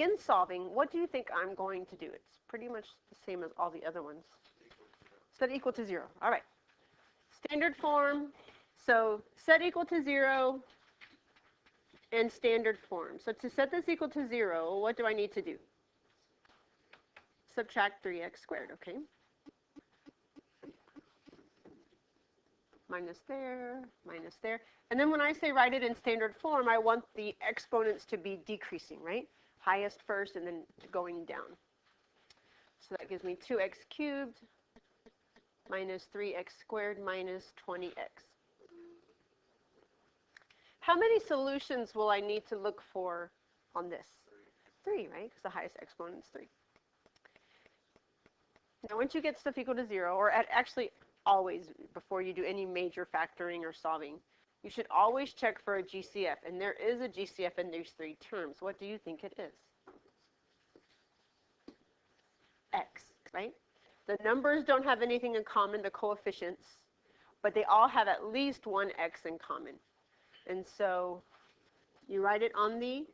begin solving, what do you think I'm going to do? It's pretty much the same as all the other ones. Set equal to 0. All right. Standard form. So set equal to 0 and standard form. So to set this equal to 0, what do I need to do? Subtract 3x squared, okay? Minus there, minus there. And then when I say write it in standard form, I want the exponents to be decreasing, right? Highest first and then going down. So that gives me 2x cubed minus 3x squared minus 20x. How many solutions will I need to look for on this? 3, right? Because the highest exponent is 3. Now once you get stuff equal to 0, or actually always, before you do any major factoring or solving, you should always check for a GCF. And there is a GCF in these 3 terms. What do you think it is? X, right? The numbers don't have anything in common, the coefficients, but they all have at least one x in common. And so you write it on the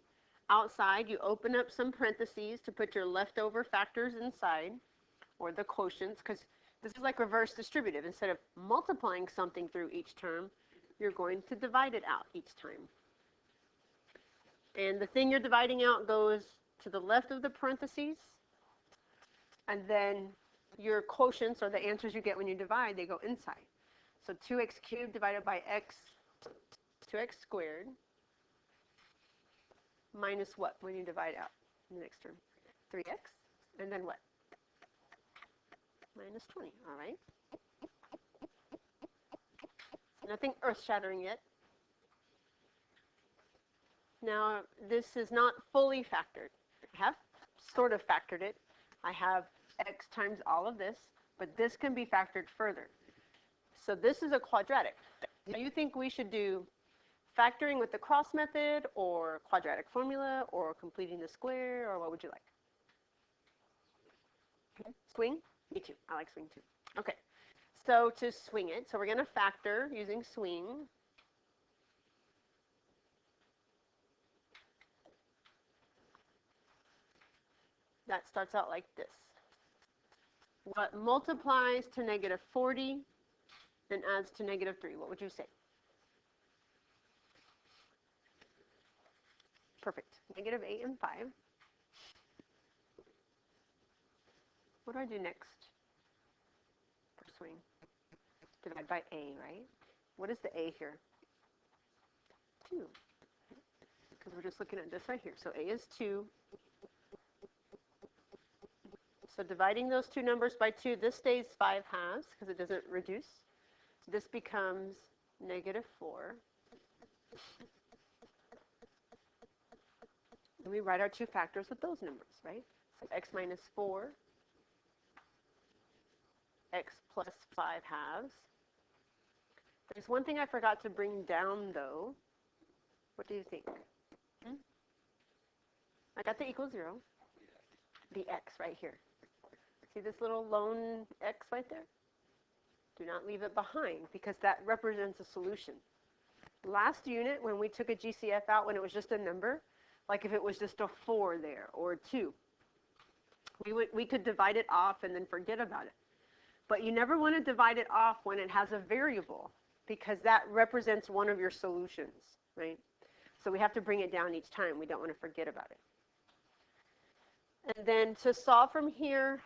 outside, you open up some parentheses to put your leftover factors inside, or the quotients, because this is like reverse distributive. Instead of multiplying something through each term, you're going to divide it out each time. And the thing you're dividing out goes to the left of the parentheses, and then your quotients, or the answers you get when you divide, they go inside. So 2x cubed divided by x, 2x squared, minus what when you divide out in the next term? 3x, and then what? Minus 20, all right? Nothing earth-shattering yet. Now, this is not fully factored. I have sort of factored it. I have x times all of this, but this can be factored further. So this is a quadratic. Do you think we should do factoring with the cross method, or quadratic formula, or completing the square, or what would you like? Swing? Me too. I like swing too. Okay. So to swing it, so we're going to factor using swing. That starts out like this. What multiplies to negative 40 and adds to negative 3? What would you say? Perfect. Negative 8 and 5. What do I do next for swing? Divide by a, right? What is the a here? 2. Because we're just looking at this right here. So a is 2. So dividing those two numbers by 2, this stays 5 halves because it doesn't reduce. This becomes negative 4. And we write our two factors with those numbers, right? So x minus 4, x plus 5 halves. There's one thing I forgot to bring down, though. What do you think? I got the equal 0. The x right here. See this little lone x right there? Do not leave it behind, because that represents a solution. Last unit, when we took a GCF out when it was just a number, like if it was just a 4 there, or a 2, we could divide it off and then forget about it. But you never want to divide it off when it has a variable, because that represents one of your solutions, right? So we have to bring it down each time. We don't want to forget about it. And then to solve from here,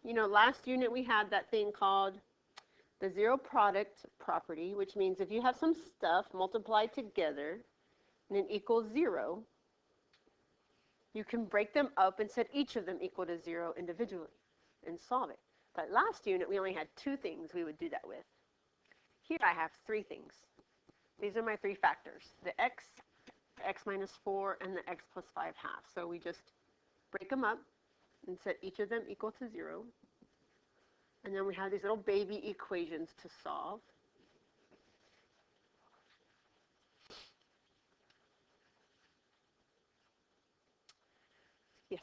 you know, last unit we had that thing called the zero product property, which means if you have some stuff multiplied together and it equals 0, you can break them up and set each of them equal to 0 individually and solve it. But last unit, we only had 2 things we would do that with. Here I have 3 things. These are my 3 factors, the x minus 4, and the x plus 5 halves. So we just break them up and set each of them equal to 0. And then we have these little baby equations to solve. Yes?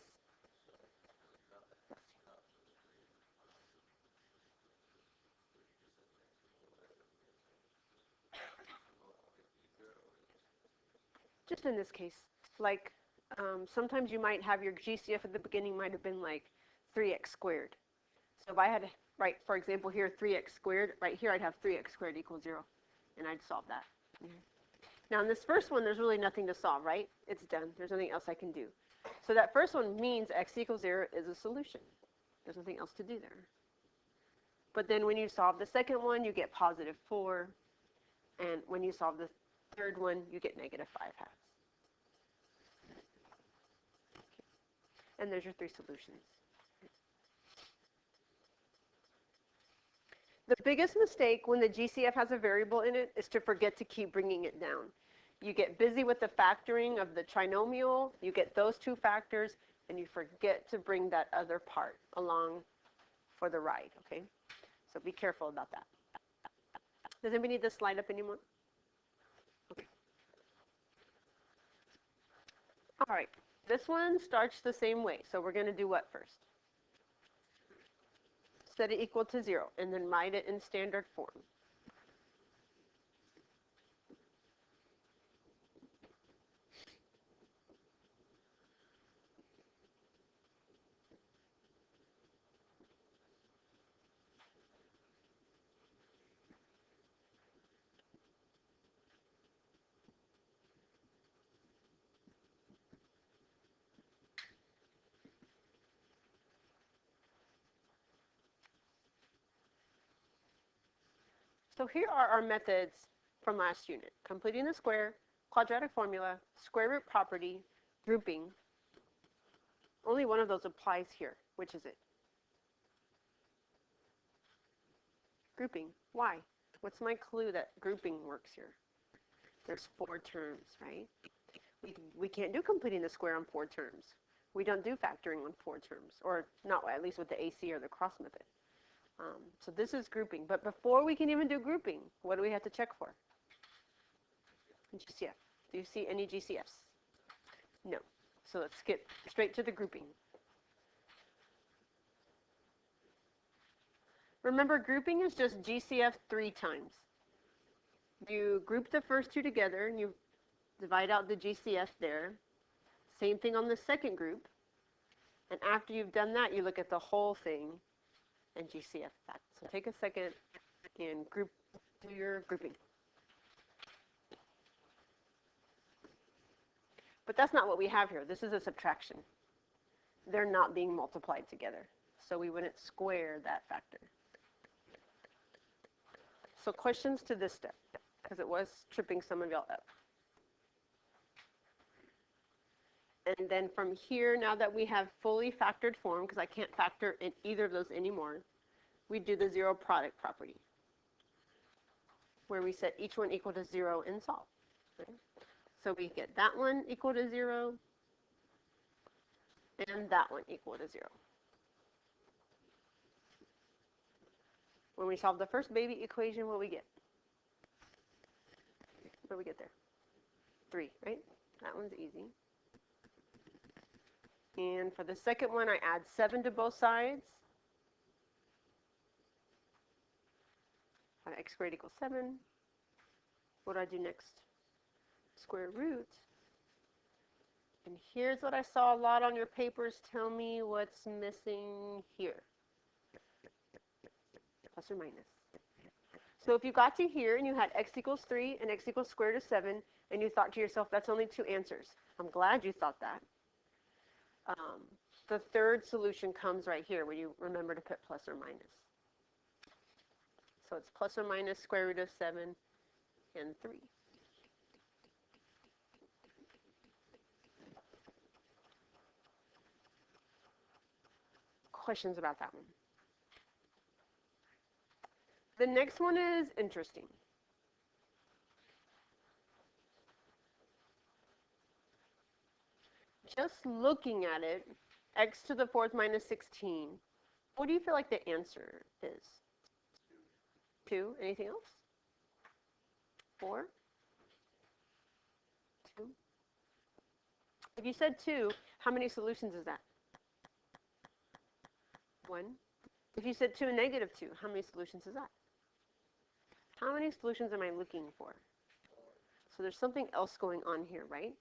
Just in this case, like Sometimes you might have your GCF at the beginning might have been like 3x squared. So if I had to write, for example, here 3x squared, right here I'd have 3x squared equals 0, and I'd solve that. Now in this first one, there's really nothing to solve, right? It's done. There's nothing else I can do. So that first one means x equals 0 is a solution. There's nothing else to do there. But then when you solve the second one, you get positive 4. And when you solve the third one, you get negative 5 halves. And there's your 3 solutions. The biggest mistake when the GCF has a variable in it is to forget to keep bringing it down. You get busy with the factoring of the trinomial, you get those 2 factors, and you forget to bring that other part along for the ride, okay? So be careful about that. Does anybody need this slide up anymore? Okay. All right, this one starts the same way. So we're going to do what first? Set it equal to 0, and then write it in standard form. So here are our methods from last unit. Completing the square, quadratic formula, square root property, grouping. Only one of those applies here. Which is it? Grouping. Why? What's my clue that grouping works here? There's 4 terms, right? We can't do completing the square on 4 terms. We don't do factoring on 4 terms, or not at least with the AC or the cross method. So this is grouping. But before we can even do grouping, what do we have to check for? GCF. Do you see any GCFs? No. So let's get straight to the grouping. Remember, grouping is just GCF 3 times. You group the first 2 together, and you divide out the GCF there. Same thing on the second group. And after you've done that, you look at the whole thing and GCF that. So take a second and do your grouping. But that's not what we have here. This is a subtraction. They're not being multiplied together. So we wouldn't square that factor. So questions to this step, because it was tripping some of y'all up. And then from here, now that we have fully factored form, because I can't factor in either of those anymore, we do the 0 product property, where we set each one equal to 0 and solve. Right? So we get that one equal to 0, and that one equal to 0. When we solve the first baby equation, what do we get? What do we get there? 3, right? That one's easy. And for the second one, I add 7 to both sides. X squared equals 7. What do I do next? Square root. And here's what I saw a lot on your papers. Tell me what's missing here. Plus or minus. So if you got to here and you had x equals 3 and x equals square root of 7, and you thought to yourself, that's only 2 answers. I'm glad you thought that. The third solution comes right here, where you remember to put plus or minus. So it's plus or minus square root of 7 and 3. Questions about that one? The next one is interesting. Just looking at it, x to the 4th minus 16, what do you feel like the answer is? 2. Anything else? 4? 2? If you said 2, how many solutions is that? 1. If you said 2 and negative 2, how many solutions is that? How many solutions am I looking for? So there's something else going on here, right?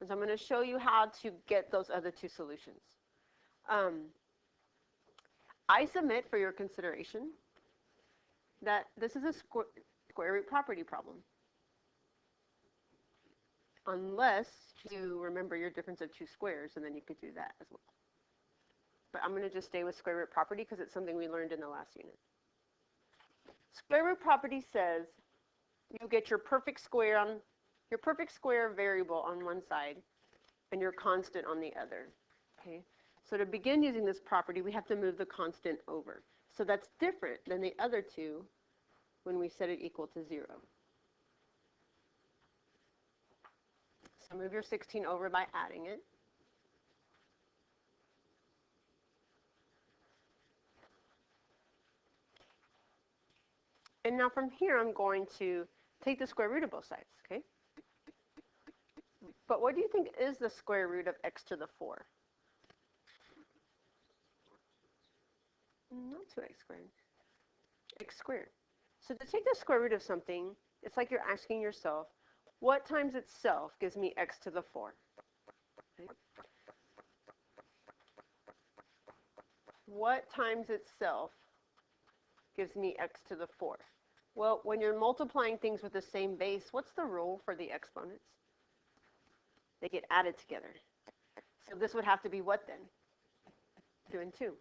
And so I'm going to show you how to get those other two solutions. I submit for your consideration that this is a square root property problem. Unless you remember your difference of two squares, and then you could do that as well. But I'm going to just stay with square root property because it's something we learned in the last unit. Square root property says you get your perfect square variable on one side and your constant on the other. Okay? So to begin using this property, we have to move the constant over. So that's different than the other two when we set it equal to 0. So move your 16 over by adding it. And now from here, I'm going to take the square root of both sides, okay? But what do you think is the square root of x to the 4? Not 2x squared. X squared. So to take the square root of something, it's like you're asking yourself, what times itself gives me x to the 4? Okay. What times itself gives me x to the 4? Well, when you're multiplying things with the same base, what's the rule for the exponents? They get added together. So this would have to be what then? 2 and 2.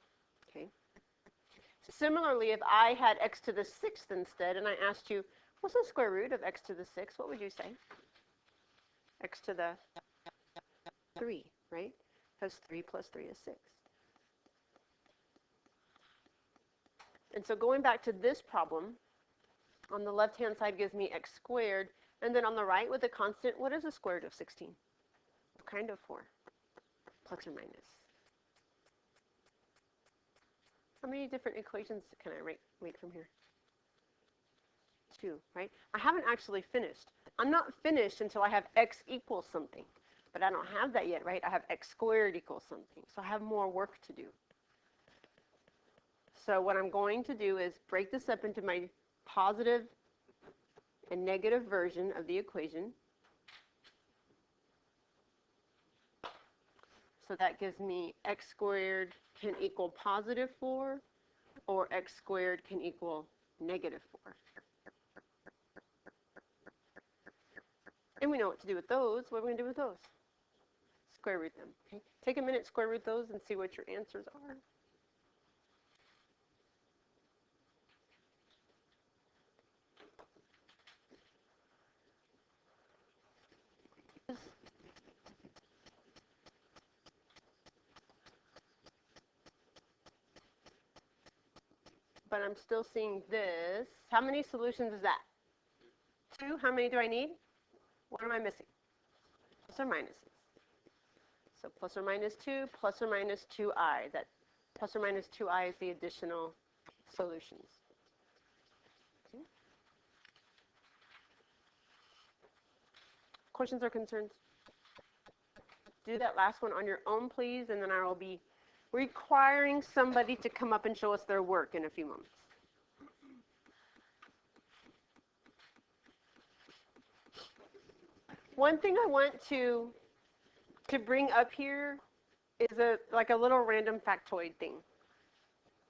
Okay. Similarly, if I had x to the 6th instead, and I asked you, what's the square root of x to the 6th? What would you say? X to the 3, right? Because 3 plus 3 is 6. And so going back to this problem, on the left-hand side gives me x squared, and then on the right with a constant, what is the square root of 16? What kind of 4? Plus or minus. How many different equations can I write from here? 2, right? I haven't actually finished. I'm not finished until I have x equals something. But I don't have that yet, right? I have x squared equals something. So I have more work to do. So what I'm going to do is break this up into my positive and negative version of the equation. So that gives me x squared can equal positive 4, or x squared can equal negative 4. And we know what to do with those. What are we going to do with those? Square root them. Okay? Take a minute, square root those, and see what your answers are. But I'm still seeing this. How many solutions is that? 2. How many do I need? What am I missing? Plus or minuses. So plus or minus 2, plus or minus 2i. That plus or minus 2i is the additional solutions. Okay. Questions or concerns? Do that last one on your own, please, and then I will be requiring somebody to come up and show us their work in a few moments. One thing I want to bring up here is like a little random factoid thing.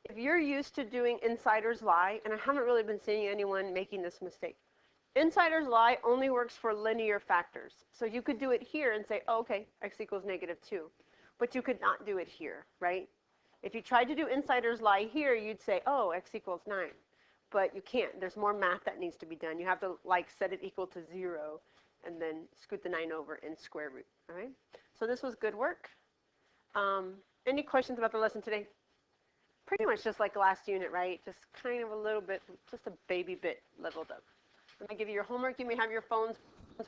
If you're used to doing insider's lie, and I haven't really been seeing anyone making this mistake, insider's lie only works for linear factors. So you could do it here and say, oh, okay, x equals negative 2. But you could not do it here, right? If you tried to do insider's lie here, you'd say, oh, x equals 9. But you can't. There's more math that needs to be done. You have to like set it equal to 0 and then scoot the 9 over and square root, all right? So this was good work. Any questions about the lesson today? Pretty much just like last unit, right? Just kind of a little bit, just a baby bit leveled up. I'm going to give you your homework. You may have your phones